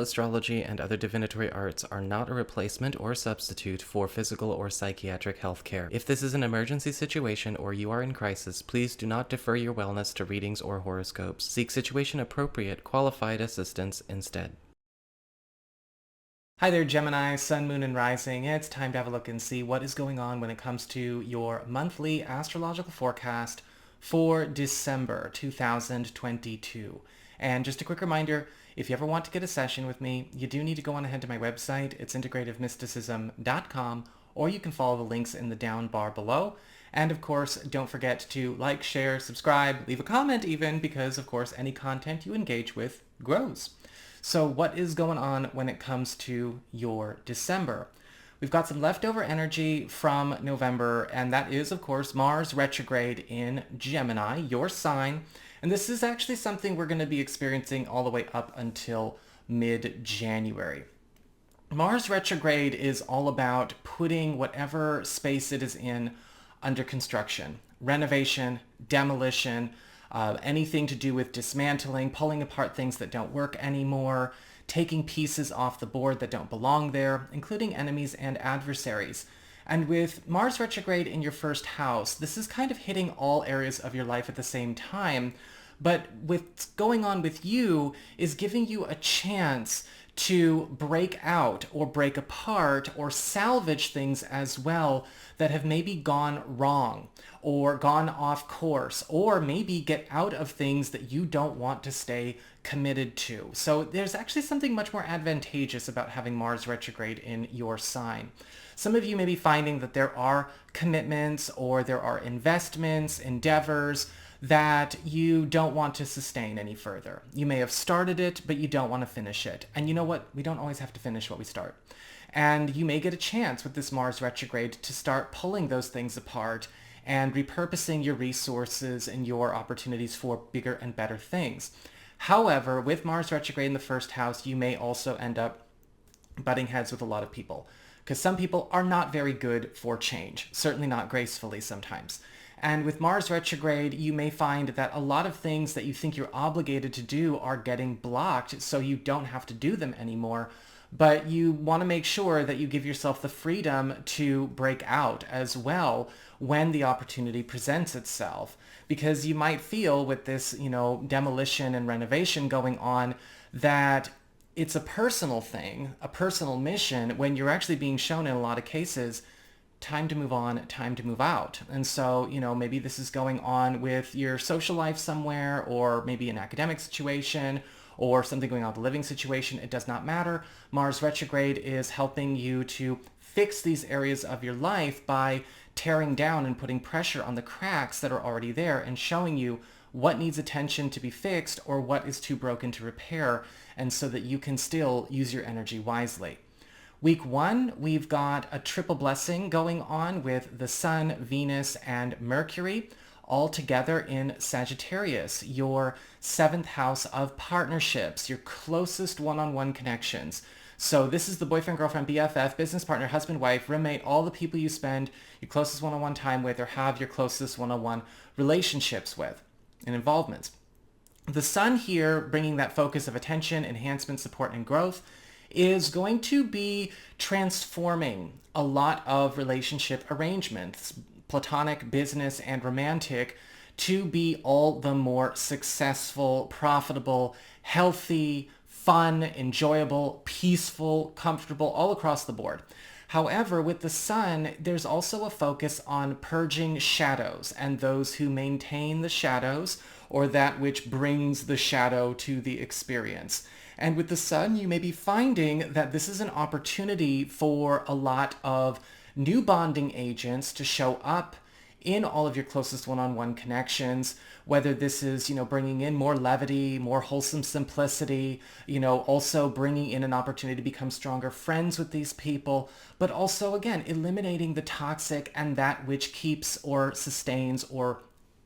astrology and other divinatory arts are not a replacement or substitute for physical or psychiatric health care. If this is an emergency situation or you are in crisis, please do not defer your wellness to readings or horoscopes. Seek situation-appropriate, qualified assistance instead. Hi there, Gemini, Sun, Moon, and Rising. It's time to have a look and see what is going on when it comes to your monthly astrological forecast for December 2022. And just a quick reminder, if you ever want to get a session with me, you do need to go on ahead to my website. It's integrativemysticism.com, or you can follow the links in the down bar below. And of course, don't forget to like, share, subscribe, leave a comment even, because of course, any content you engage with grows. So what is going on when it comes to your December? We've got some leftover energy from November, and that is, of course, Mars retrograde in Gemini, your sign. And this is actually something we're going to be experiencing all the way up until mid-January. Mars retrograde is all about putting whatever space it is in under construction, renovation, demolition, anything to do with dismantling, pulling apart things that don't work anymore, taking pieces off the board that don't belong there, including enemies and adversaries. And with Mars retrograde in your first house, this is kind of hitting all areas of your life at the same time. But what's going on with you is giving you a chance to break out or break apart or salvage things as well that have maybe gone wrong or gone off course, or maybe get out of things that you don't want to stay committed to. So there's actually something much more advantageous about having Mars retrograde in your sign. Some of you may be finding that there are commitments or there are investments, endeavors that you don't want to sustain any further. You may have started it, but you don't want to finish it. And you know what? We don't always have to finish what we start. And you may get a chance with this Mars retrograde to start pulling those things apart and repurposing your resources and your opportunities for bigger and better things. However, with Mars retrograde in the first house, you may also end up butting heads with a lot of people, because some people are not very good for change, certainly not gracefully sometimes. And with Mars retrograde, you may find that a lot of things that you think you're obligated to do are getting blocked, so you don't have to do them anymore. But you want to make sure that you give yourself the freedom to break out as well when the opportunity presents itself. Because you might feel with this, demolition and renovation going on, that it's a personal thing, a personal mission, when you're actually being shown in a lot of cases, time to move on, time to move out. And so, maybe this is going on with your social life somewhere, or maybe an academic situation, or something going on with the living situation. It does not matter. Mars retrograde is helping you to fix these areas of your life by tearing down and putting pressure on the cracks that are already there and showing you what needs attention to be fixed or what is too broken to repair, and so that you can still use your energy wisely. Week 1, we've got a triple blessing going on with the Sun, Venus, and Mercury all together in Sagittarius, your 7th house of partnerships, your closest one-on-one connections. So this is the boyfriend, girlfriend, BFF, business partner, husband, wife, roommate, all the people you spend your closest one-on-one time with or have your closest one-on-one relationships with and involvements. The Sun here, bringing that focus of attention, enhancement, support, and growth, is going to be transforming a lot of relationship arrangements, platonic, business, and romantic, to be all the more successful, profitable, healthy, fun, enjoyable, peaceful, comfortable, all across the board. However, with the Sun, there's also a focus on purging shadows and those who maintain the shadows, or that which brings the shadow to the experience. And with the Sun, you may be finding that this is an opportunity for a lot of new bonding agents to show up in all of your closest one-on-one connections, whether this is, bringing in more levity, more wholesome simplicity, also bringing in an opportunity to become stronger friends with these people, but also, again, eliminating the toxic and that which keeps or sustains or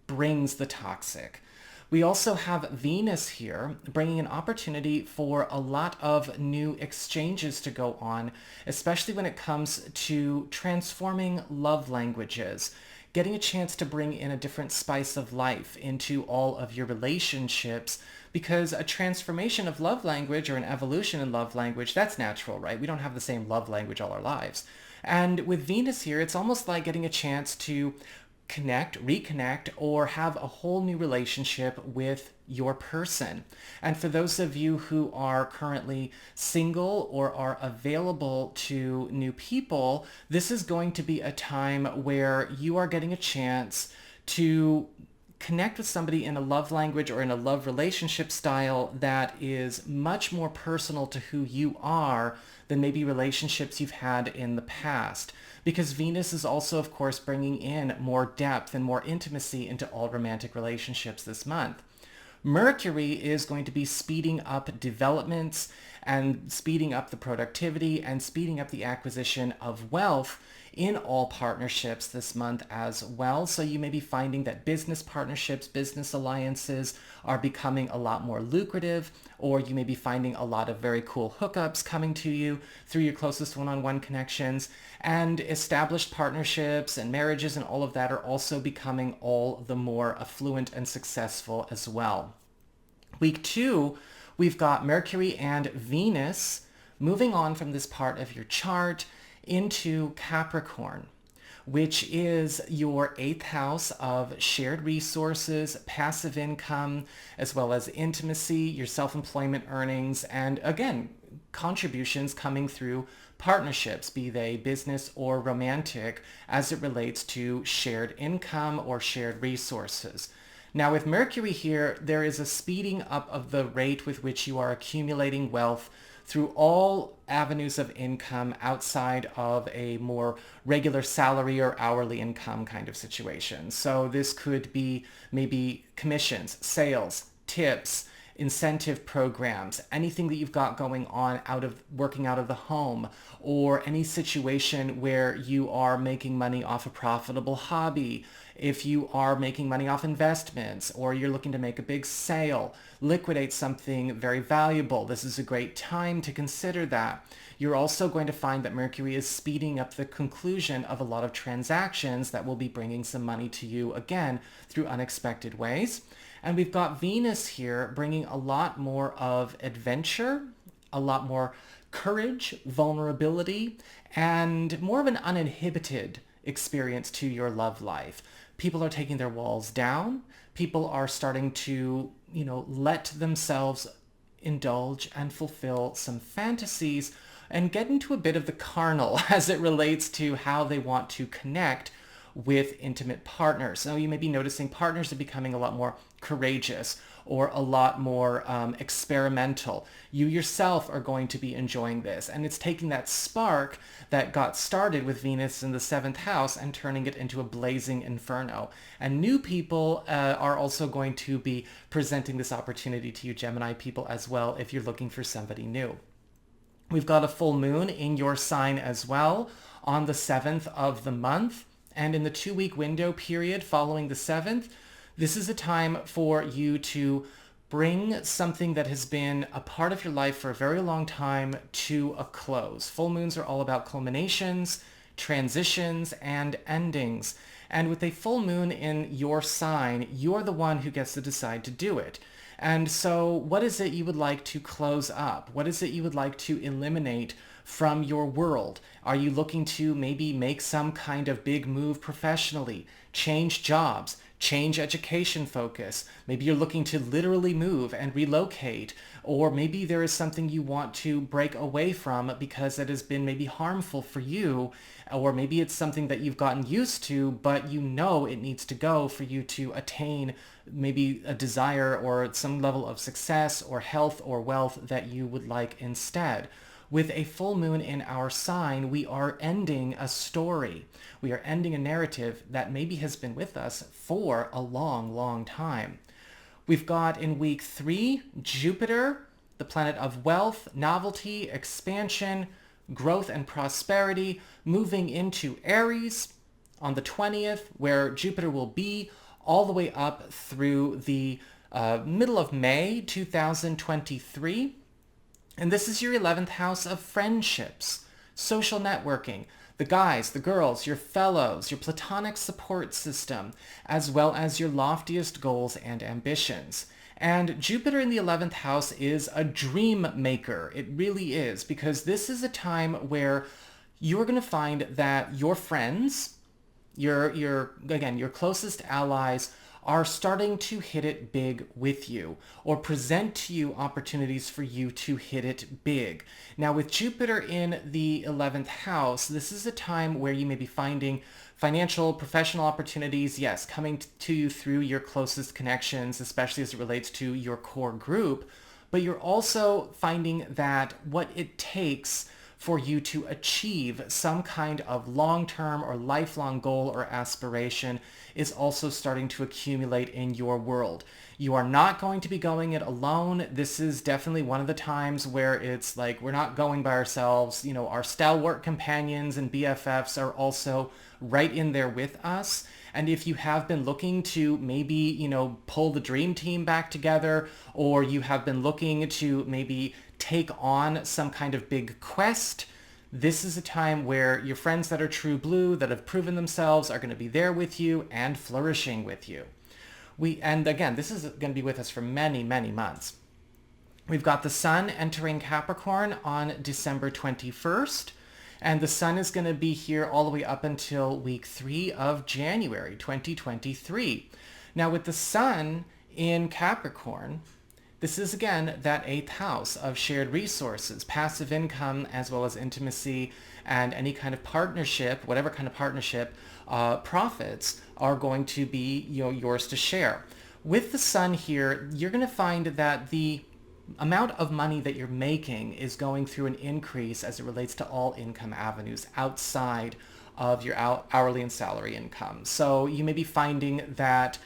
brings the toxic. We also have Venus here, bringing an opportunity for a lot of new exchanges to go on, especially when it comes to transforming love languages, getting a chance to bring in a different spice of life into all of your relationships, because a transformation of love language or an evolution in love language, that's natural, right? We don't have the same love language all our lives. And with Venus here, it's almost like getting a chance to connect, reconnect, or have a whole new relationship with your person. And for those of you who are currently single or are available to new people, this is going to be a time where you are getting a chance to connect with somebody in a love language or in a love relationship style that is much more personal to who you are than maybe relationships you've had in the past. Because Venus is also, of course, bringing in more depth and more intimacy into all romantic relationships this month. Mercury is going to be speeding up developments and speeding up the productivity and speeding up the acquisition of wealth in all partnerships this month as well. So you may be finding that business partnerships, business alliances are becoming a lot more lucrative, or you may be finding a lot of very cool hookups coming to you through your closest one-on-one connections. And established partnerships and marriages and all of that are also becoming all the more affluent and successful as well. Week 2, we've got Mercury and Venus moving on from this part of your chart into Capricorn, which is your 8th house of shared resources, passive income, as well as intimacy, your self-employment earnings, and again, contributions coming through partnerships, be they business or romantic, as it relates to shared income or shared resources. Now with Mercury here, there is a speeding up of the rate with which you are accumulating wealth through all avenues of income outside of a more regular salary or hourly income kind of situation. So this could be maybe commissions, sales, tips, incentive programs, anything that you've got going on out of working out of the home, or any situation where you are making money off a profitable hobby. If you are making money off investments, or you're looking to make a big sale, liquidate something very valuable, this is a great time to consider that. You're also going to find that Mercury is speeding up the conclusion of a lot of transactions that will be bringing some money to you again through unexpected ways. And we've got Venus here bringing a lot more of adventure, a lot more courage, vulnerability, and more of an uninhibited experience to your love life. People are taking their walls down. People are starting to, let themselves indulge and fulfill some fantasies and get into a bit of the carnal as it relates to how they want to connect with intimate partners. So you may be noticing partners are becoming a lot more courageous or a lot more experimental. You yourself are going to be enjoying this, and it's taking that spark that got started with Venus in the 7th house and turning it into a blazing inferno. And new people are also going to be presenting this opportunity to you, Gemini people, as well, if you're looking for somebody new. We've got a full moon in your sign as well on the 7th of the month. And in the 2-week window period following the 7th, this is a time for you to bring something that has been a part of your life for a very long time to a close. Full moons are all about culminations, transitions, and endings. And with a full moon in your sign, you're the one who gets to decide to do it. And so what is it you would like to close up? What is it you would like to eliminate from your world? Are you looking to maybe make some kind of big move professionally, change jobs, change education focus? Maybe you're looking to literally move and relocate, or maybe there is something you want to break away from because it has been maybe harmful for you, or maybe it's something that you've gotten used to, but you know it needs to go for you to attain maybe a desire or some level of success or health or wealth that you would like instead. With a full moon in our sign, we are ending a story. We are ending a narrative that maybe has been with us for a long, long time. We've got in week 3, Jupiter, the planet of wealth, novelty, expansion, growth, and prosperity, moving into Aries on the 20th, where Jupiter will be all the way up through the middle of May 2023. And this is your 11th house of friendships, social networking, the guys, the girls, your fellows, your platonic support system, as well as your loftiest goals and ambitions. And Jupiter in the 11th house is a dream maker. It really is, because this is a time where you're going to find that your friends, your closest allies are starting to hit it big with you, or present to you opportunities for you to hit it big. Now, with Jupiter in the 11th house, this is a time where you may be finding financial, professional opportunities, yes, coming to you through your closest connections, especially as it relates to your core group, but you're also finding that what it takes for you to achieve some kind of long-term or lifelong goal or aspiration is also starting to accumulate in your world. You are not going to be going it alone. This is definitely one of the times where it's like we're not going by ourselves. You know, our stalwart companions and BFFs are also right in there with us. And if you have been looking to maybe, you know, pull the dream team back together, or you have been looking to maybe take on some kind of big quest, this is a time where your friends that are true blue, that have proven themselves, are going to be there with you and flourishing with you. And again, this is going to be with us for many, many months. We've got the sun entering Capricorn on December 21st. And the sun is going to be here all the way up until week 3 of January 2023. Now, with the sun in Capricorn, this is, again, that 8th house of shared resources, passive income, as well as intimacy and any kind of partnership, whatever kind of partnership, profits are going to be, you know, yours to share. With the sun here, you're going to find that the amount of money that you're making is going through an increase as it relates to all income avenues outside of your hourly and salary income. So you may be finding that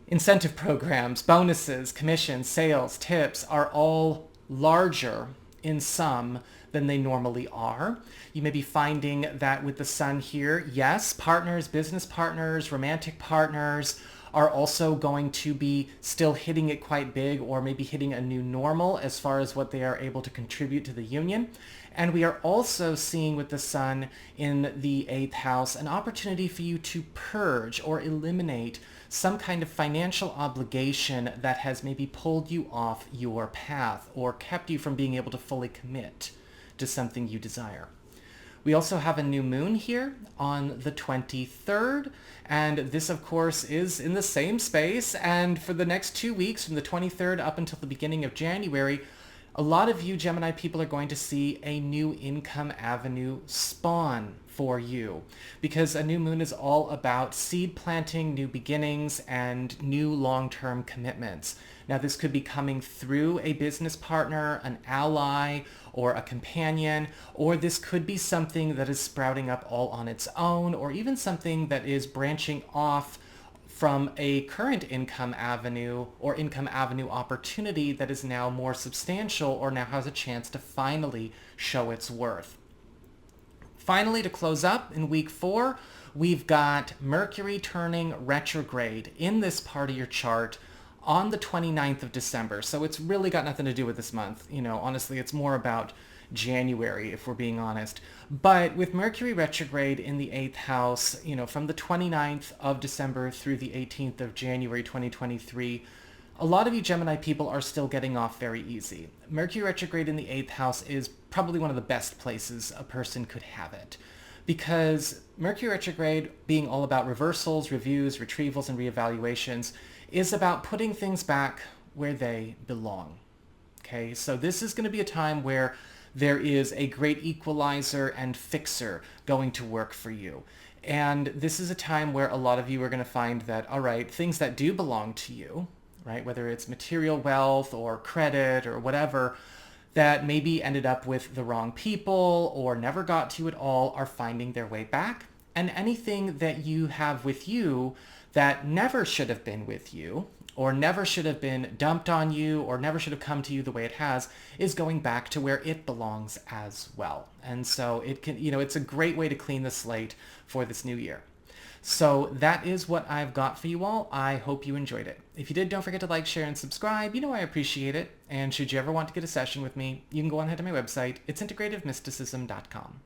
incentive programs, bonuses, commissions, sales, tips are all larger in sum than they normally are. You may be finding that with the sun here, yes, partners, business partners, romantic partners are also going to be still hitting it quite big, or maybe hitting a new normal as far as what they are able to contribute to the union. And we are also seeing with the sun in the 8th house an opportunity for you to purge or eliminate some kind of financial obligation that has maybe pulled you off your path or kept you from being able to fully commit to something you desire. We also have a new moon here on the 23rd, and this, of course, is in the same space. And for the next 2 weeks, from the 23rd up until the beginning of January, a lot of you Gemini people are going to see a new income avenue spawn for you, because a new moon is all about seed planting, new beginnings, and new long-term commitments. Now, this could be coming through a business partner, an ally, or a companion, or this could be something that is sprouting up all on its own, or even something that is branching off from a current income avenue or income avenue opportunity that is now more substantial, or now has a chance to finally show its worth. Finally, to close up in week 4, we've got Mercury turning retrograde in this part of your chart on the 29th of December. So it's really got nothing to do with this month. You know, honestly, it's more about January, if we're being honest. But with Mercury retrograde in the 8th house, you know, from the 29th of December through the 18th of January 2023, a lot of you Gemini people are still getting off very easy. Mercury retrograde in the 8th house is probably one of the best places a person could have it, because Mercury retrograde, being all about reversals, reviews, retrievals, and reevaluations, is about putting things back where they belong. Okay, so this is going to be a time where there is a great equalizer and fixer going to work for you. And this is a time where a lot of you are going to find that, all right, things that do belong to you, right, whether it's material wealth or credit or whatever, that maybe ended up with the wrong people or never got to you at all, are finding their way back. And anything that you have with you that never should have been with you, or never should have been dumped on you, or never should have come to you the way it has, is going back to where it belongs as well. And so it can, you know, it's a great way to clean the slate for this new year. So that is what I've got for you all. I hope you enjoyed it. If you did, don't forget to like, share, and subscribe. You know I appreciate it. And should you ever want to get a session with me, you can go on ahead to my website. It's integrativemysticism.com.